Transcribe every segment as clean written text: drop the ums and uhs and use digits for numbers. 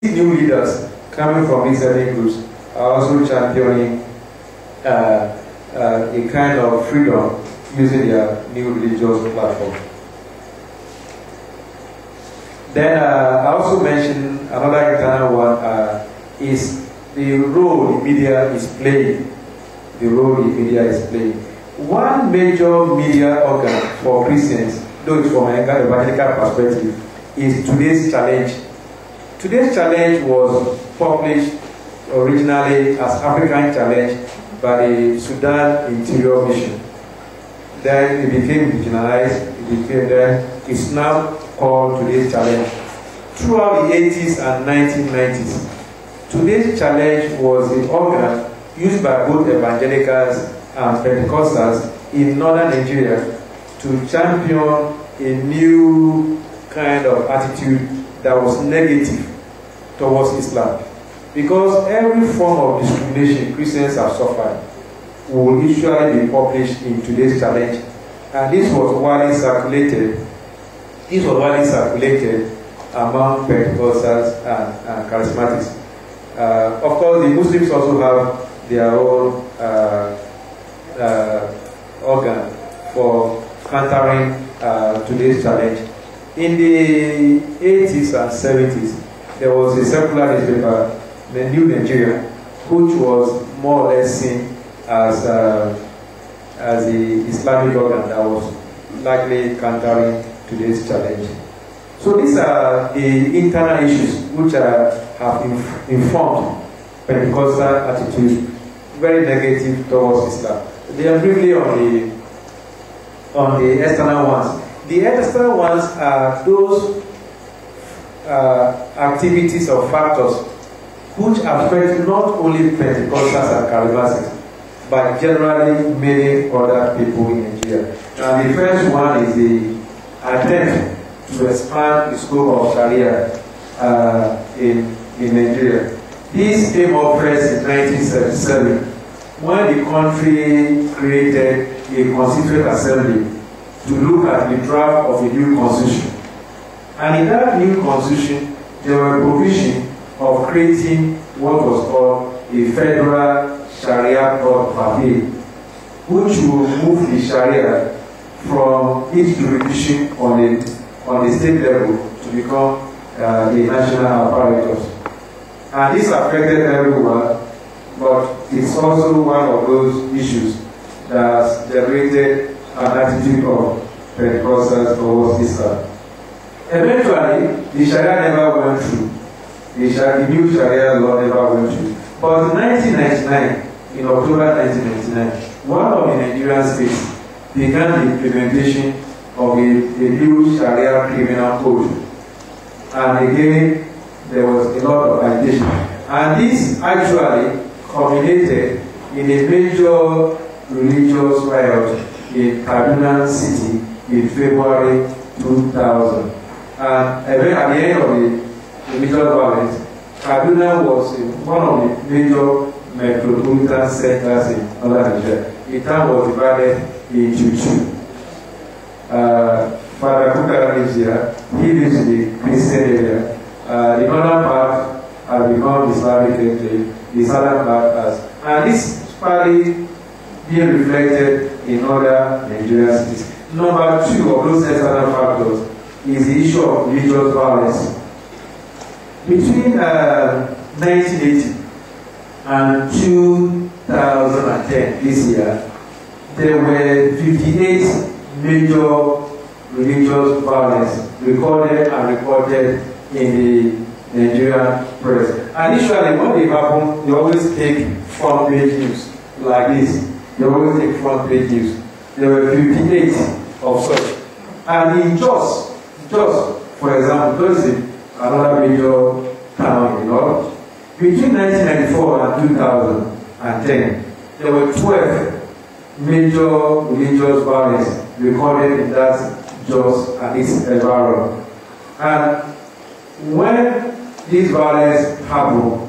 new leaders coming from these ethnic groups are also championing a kind of freedom using their new religious platform. Then I also mentioned another internal one is the role the media is playing. The role the media is playing. One major media organ for Christians, though it's from an evangelical perspective, is Today's Challenge. Today's Challenge was published originally as African Challenge by the Sudan Interior Mission. Then it became regionalized, it's now called Today's Challenge. Throughout the 80s and 1990s, Today's Challenge was the organ used by both evangelicals and Pentecostals in northern Nigeria to champion a new kind of attitude that was negative towards Islam. Because every form of discrimination Christians have suffered will usually be published in Today's Challenge. And this was widely circulated. This was widely circulated among Pentecostals and Charismatics. Of course, the Muslims also have their own organ for countering Today's Challenge. In the 80s and 70s, there was a secular newspaper, The New Nigeria, which was more or less seen as the Islamic organ that was likely countering Today's Challenge. So these are the internal issues which have informed Pentecostal attitude, very negative towards Islam. They are briefly on the external ones. The external ones are those activities or factors which affect not only Pentecostals and Charismatics, but generally many other people in Nigeria. And the first one is the attempt to expand the scope of Sharia in Nigeria. This came up first in 1977 when the country created a constituent assembly to look at the draft of a new constitution. And in that new constitution, there were provisions of creating what was called a federal Sharia court of appeal, which will move the Sharia from its jurisdiction on the state level to become a national apparatus. And this affected everyone, but it's also one of those issues that generated an attitude of Pentecostals towards Islam. Eventually, the Sharia never went through. The new Sharia law never went through. But in 1999, in October 1999, one of the Nigerian states began the implementation of a new Sharia criminal code. And again, there was a lot of agitation. And this actually culminated in a major religious riot in Kaduna City in February 2000. And at the end of the religious violence, Kaduna was one of the major metropolitan centers in northern Nigeria. The town was divided into two. Father Kuka lives here. He lives in the Christian area. The northern part has become Islamic enclave. The southern part has. And this is partly being reflected in other Nigerian cities. Number two of those external factors is the issue of religious violence. Between 1980 and 2010, this year, there were 58 major religious violence recorded and reported in the Nigerian press. And usually when they happen, they always take front page news like this. They always take front page news. There were 58 of such. And in Jos, for example, Jos is another major town in the north. Between 1994 and 2010, there were 12 major religious violence recorded in that Jos and its environment. And when this violence happened,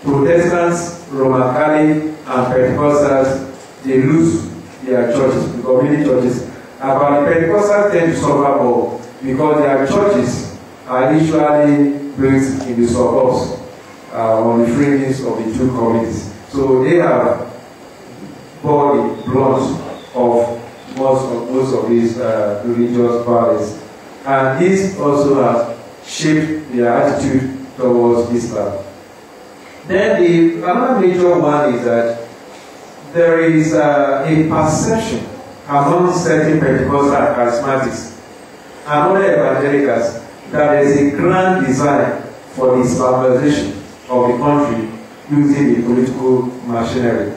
Protestants, Roman Catholic, and Pentecostals, they lose their churches, the community churches. But the Pentecostals tend to suffer more because their churches are usually built in the suburbs on the fringes of the two communities. So they have bore the brunt of most of these religious violence. And this also has shaped their attitude towards Islam. Then another major one is that there is a perception among certain Pentecostal and charismatics and other evangelicals that there is a grand desire for the Islamization of the country using the political machinery.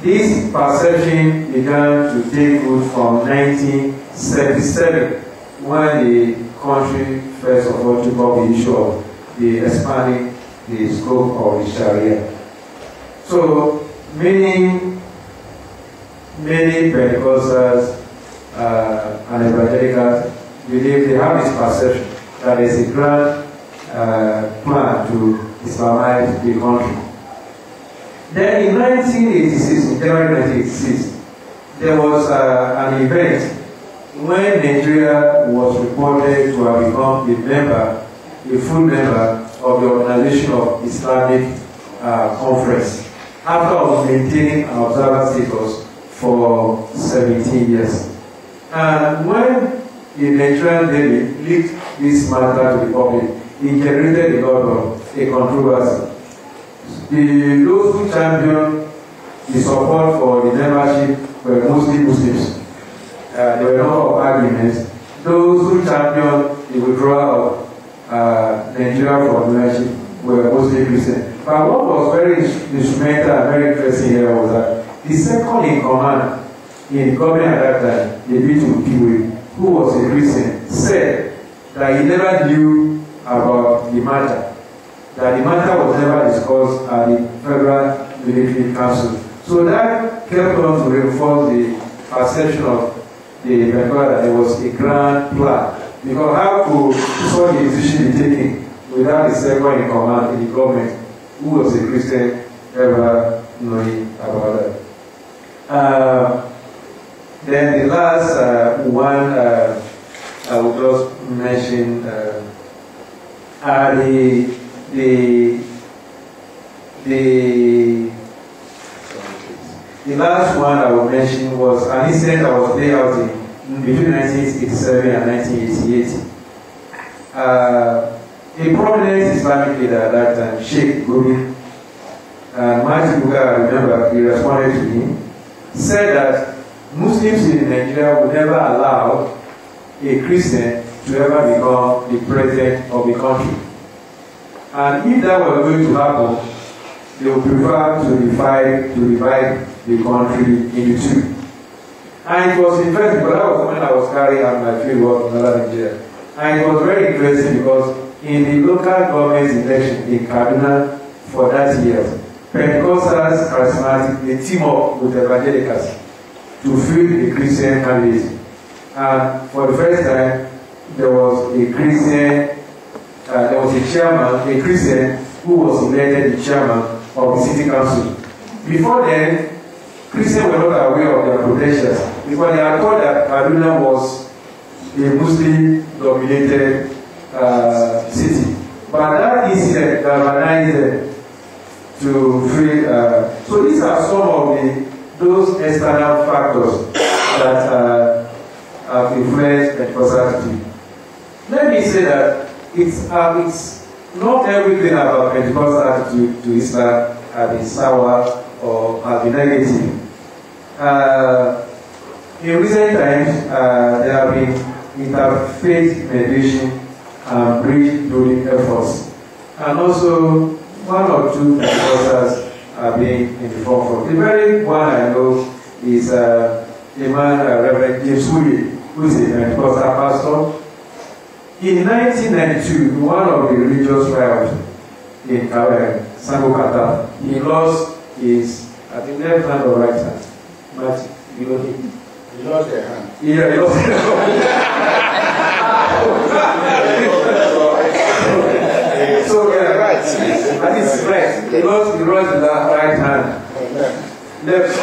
This perception began to take root from 1977 when the country first of all took up the issue of the expanding the scope of the Sharia. So many Pentecostals and evangelicals believe they have this perception that there is a grand plan to Islamize the country. Then in 1986, in January 1986, there was an event when Nigeria was reported to have become a full member of the Organization of Islamic Conference, after maintaining an observer status for 17 years. And when the Nigerian Daily leaked this matter to the public, it generated a lot of controversy. Those who championed the support for the membership were mostly Muslims. There were a number of arguments. Those who championed the withdrawal of Nigeria from membership were mostly Christians. But what was very instrumental and very interesting here was that the second in command in the government at that time, the B2PW, who was a Christian, said that he never knew about the matter, that the matter was never discussed at the Federal Military Council. So that kept on to reinforce the perception of the Bengal that there was a grand plan. Because how could such a decision be taken without the second in command in the government, who was a Christian, ever knowing about that? Then the last one I would just mention are the last one I will mention was an incident that was played out in between 1987 and 1988. A prominent Islamic leader at that time, Sheikh Gumi, Martin Buga, I remember, he responded to him, said that Muslims in Nigeria would never allow a Christian to ever become the president of the country. And if that were going to happen, they would prefer to divide the country into two. And it was interesting, but that was when I was carrying out my field work in Northern Nigeria. And it was very interesting because in the local government election in Kaduna for that year, Pentecostals, charismatic, they team up with evangelicals to field a Christian candidate. And for the first time, there was a Christian, there was a chairman, a Christian, who was elected the chairman of the city council. Before then, Christians were not aware of their potentials because they had thought that Kaduna was a Muslim-dominated city. But that incident galvanized them to feel. So these are some of those external factors that have influenced Pentecostality. Let me say that it's not everything about Pentecostal attitude to Islam has been sour or has been negative. In recent times, there have been interfaith mediation and bridge building efforts. And also, one or two Pentecostals are being in the forefront. The very one I know is a man, Reverend James Woolley, who is a Pentecostal pastor. In 1992, one of the religious riots in Sangokata, he lost his, I think, left hand or right hand. But you know him. He lost their hand. Yeah, he lost their hand. So, yeah, right. That is right. He lost the right hand. Left.